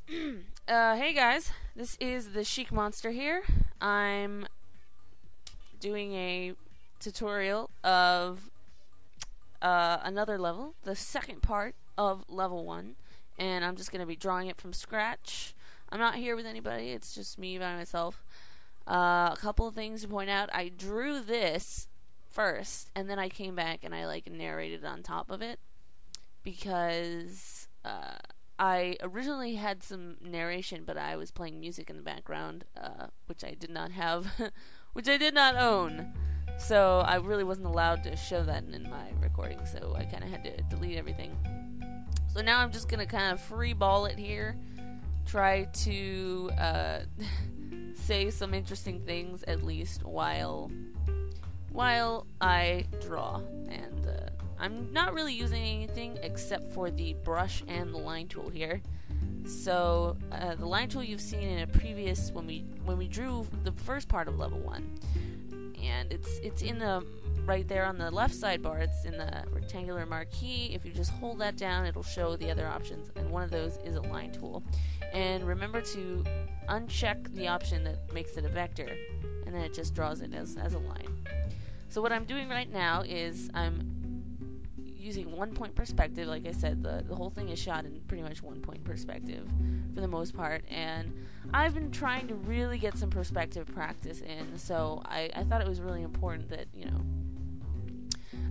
Hey guys, this is the Chic Monster here. I'm doing a tutorial of another level, the second part of level 1, and I'm just going to be drawing it from scratch. I'm not here with anybody, it's just me by myself. A couple of things to point out: I drew this first, and then I came back and I narrated on top of it, because I originally had some narration, but I was playing music in the background, which I did not have, which I did not own. So I really wasn't allowed to show that in my recording, so I kind of had to delete everything. So now I'm just going to kind of free ball it here, try to say some interesting things at least while I draw. And I'm not really using anything except for the brush and the line tool here. So the line tool you've seen in a previous, when we drew the first part of level 1, and it's in the right there on the left sidebar. It's in the rectangular marquee. If you just hold that down, it'll show the other options, and one of those is a line tool. And remember to uncheck the option that makes it a vector, and then it just draws it as a line. So what I'm doing right now is I'm using 1-point perspective. Like I said, the whole thing is shot in pretty much 1-point perspective for the most part, and I've been trying to really get some perspective practice in, so I thought it was really important that,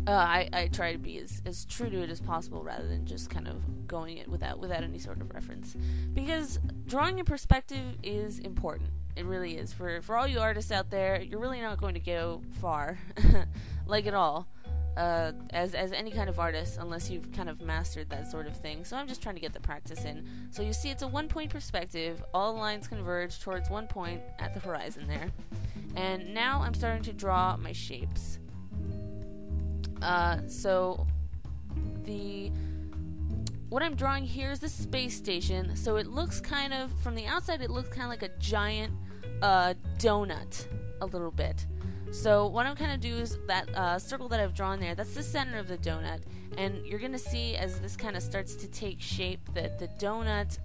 I try to be as true to it as possible rather than just kind of going it without any sort of reference, because drawing in perspective is important. It really is. For all you artists out there, you're really not going to go far, like at all, as any kind of artist, unless you've kind of mastered that sort of thing. So I'm just trying to get the practice in. So you see it's a 1-point perspective. All lines converge towards 1 point at the horizon there. And now I'm starting to draw my shapes. So what I'm drawing here is the space station. So it looks kind of, from the outside, it looks kind of like a giant donut, a little bit. So what I'm kind of do is that circle that I've drawn there, that's the center of the donut, and you're going to see as this kind of starts to take shape that the donut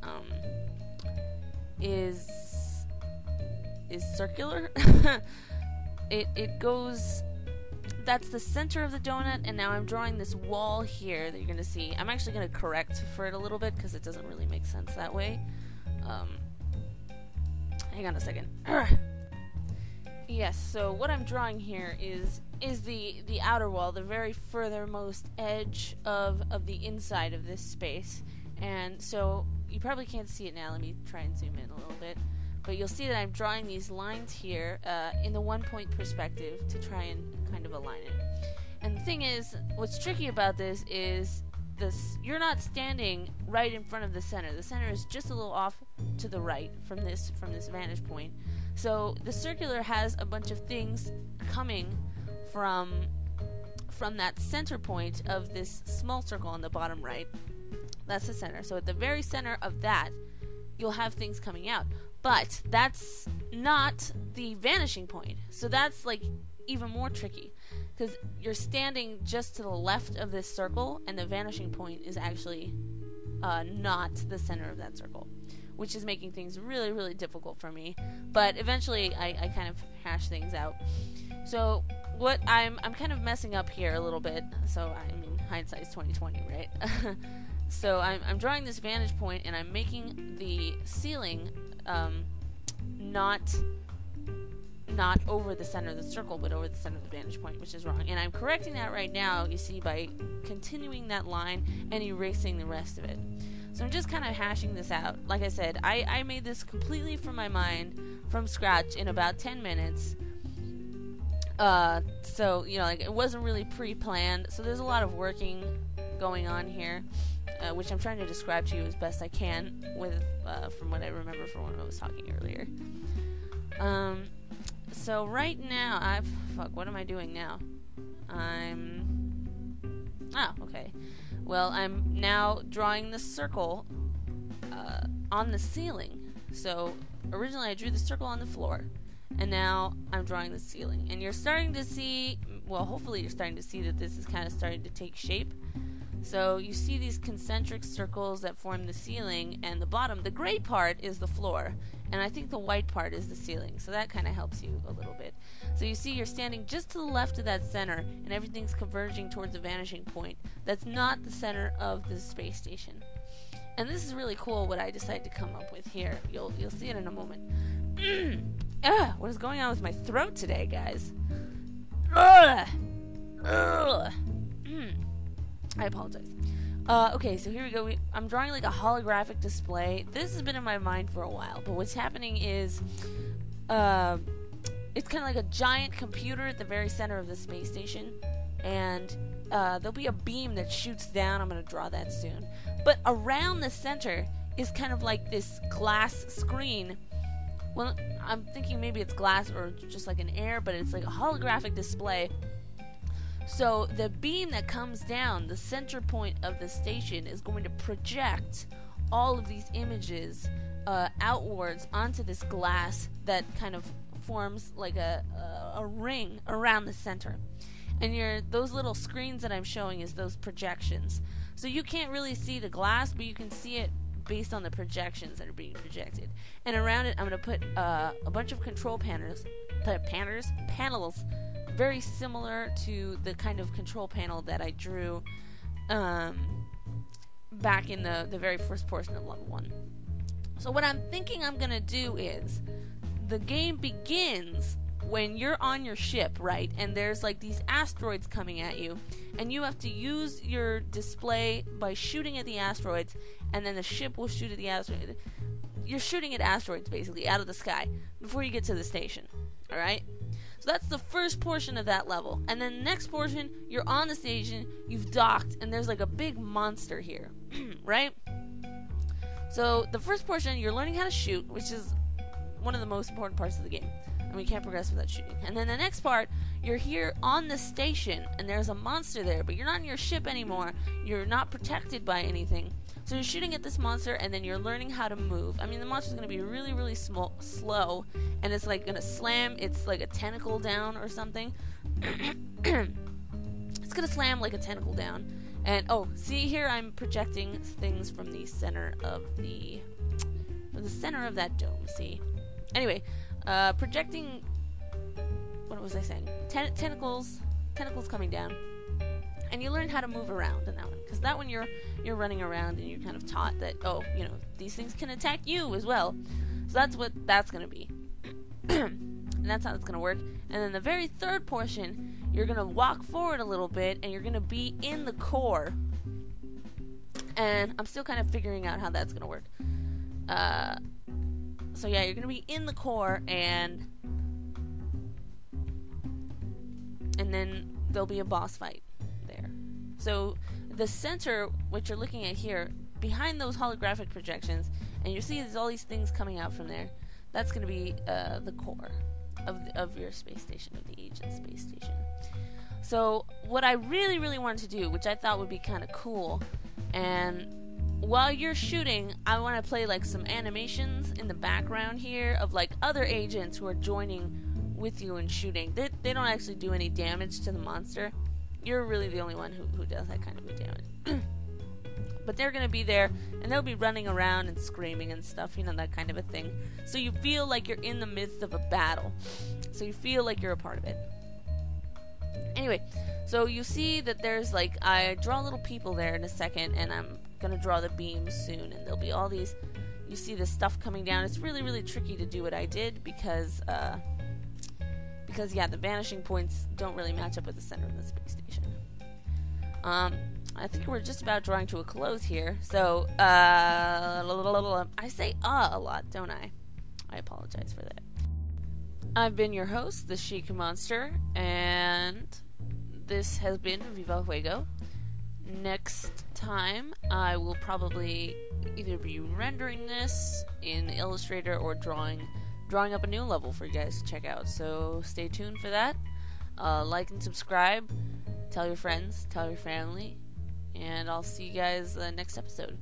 is circular. it goes, that's the center of the donut, and now I'm drawing this wall here that you're going to see. I'm actually going to correct for it a little bit because it doesn't really make sense that way. Hang on a second. Yes, so what I'm drawing here is the outer wall, the very furthermost edge of the inside of this space. And so you probably can't see it now. Let me try and zoom in a little bit. But you'll see that I'm drawing these lines here in the 1-point perspective to try and kind of align it. And the thing is, what's tricky about this is you're not standing right in front of the center. The center is just a little off to the right from this vantage point. So the circular has a bunch of things coming from that center point of this small circle on the bottom right. That's the center. So at the very center of that, you'll have things coming out. But that's not the vanishing point. So that's even more tricky, because you're standing just to the left of this circle, and the vanishing point is actually not the center of that circle, which is making things really, really difficult for me. But eventually I kind of hash things out. So what I'm kind of messing up here a little bit. So I mean, hindsight's 20/20, right? So I'm drawing this vantage point, and I'm making the ceiling not over the center of the circle, but over the center of the vantage point, which is wrong. And I'm correcting that right now, you see, by continuing that line and erasing the rest of it. So I'm just kind of hashing this out. Like I said, I made this completely from my mind, from scratch, in about 10 minutes. So, it wasn't really pre-planned, so there's a lot of working going on here, which I'm trying to describe to you as best I can from what I remember from when I was talking earlier. So right now, what am I doing now? Okay. Well, I'm now drawing the circle on the ceiling. So originally I drew the circle on the floor, and now I'm drawing the ceiling. And you're starting to see, well, hopefully you're starting to see that this is kind of starting to take shape. So you see these concentric circles that form the ceiling, and the bottom, the gray part, is the floor, and I think the white part is the ceiling, so that kind of helps you a little bit. So you see you're standing just to the left of that center, and everything's converging towards a vanishing point. That's not the center of the space station. And this is really cool what I decided to come up with here. You'll see it in a moment. What is going on with my throat today, guys? I apologize. Okay, so here we go. I'm drawing like a holographic display. This has been in my mind for a while, but what's happening is it's kind of like a giant computer at the very center of the space station, and there'll be a beam that shoots down. I'm going to draw that soon. But around the center is kind of like this glass screen. Well, I'm thinking maybe it's glass or just like an air, but it's like a holographic display. So the beam that comes down, the center point of the station, is going to project all of these images outwards onto this glass that kind of forms like a ring around the center. And those little screens that I'm showing is those projections. So you can't really see the glass, but you can see it based on the projections that are being projected. And around it, I'm going to put a bunch of control panels, very similar to the kind of control panel that I drew back in the very first portion of level 1. So what I'm thinking I'm going to do is, the game begins when you're on your ship, right? And there's like these asteroids coming at you, and you have to use your display by shooting at the asteroids, and then the ship will shoot at the asteroids. You're shooting at asteroids basically out of the sky before you get to the station. Alright? So that's the first portion of that level. And then the next portion, you're on the station, you've docked, and there's like a big monster here. Right? So the first portion, you're learning how to shoot, which is one of the most important parts of the game. And we can't progress without shooting. And then the next part, you're here on the station, and there's a monster there, but you're not in your ship anymore. You're not protected by anything. So you're shooting at this monster, and then you're learning how to move. I mean, the monster's going to be really, really slow, and it's like going to slam its like a tentacle down or something. It's going to slam like a tentacle down. And, oh, see here I'm projecting things from the center of that dome, see? Anyway, projecting, what was I saying? Tentacles coming down. And you learn how to move around in that one. Because that one you're running around and you're kind of taught that, oh, these things can attack you as well. So that's what that's going to be. And that's how it's going to work. And then the very third portion, you're going to walk forward a little bit and you're going to be in the core. And I'm still kind of figuring out how that's going to work. So yeah, you're going to be in the core, and then there'll be a boss fight there. So the center, what you're looking at here, behind those holographic projections, and you see there's all these things coming out from there, that's going to be the core of your space station, of the Aegis space station. So what I really, really wanted to do, which I thought would be kind of cool, and while you're shooting, I want to play like some animations in the background here of like other agents who are joining with you in shooting. They don't actually do any damage to the monster. You're really the only one who does that kind of damage. But they're going to be there, and they'll be running around and screaming and stuff, that kind of a thing. So you feel like you're in the midst of a battle. So you feel like you're a part of it. Anyway, so you see that there's like, I draw little people there in a second, and I'm gonna draw the beams soon, and there'll be all these, you see this stuff coming down. It's really, really tricky to do what I did because yeah, the vanishing points don't really match up with the center of the space station. I think we're just about drawing to a close here, so I say a lot, don't I? I apologize for that. I've been your host, the Chic Monster, and this has been Viva Juego. Next time, I will probably either be rendering this in Illustrator or drawing up a new level for you guys to check out. So stay tuned for that. Like and subscribe. Tell your friends. Tell your family. And I'll see you guys next episode.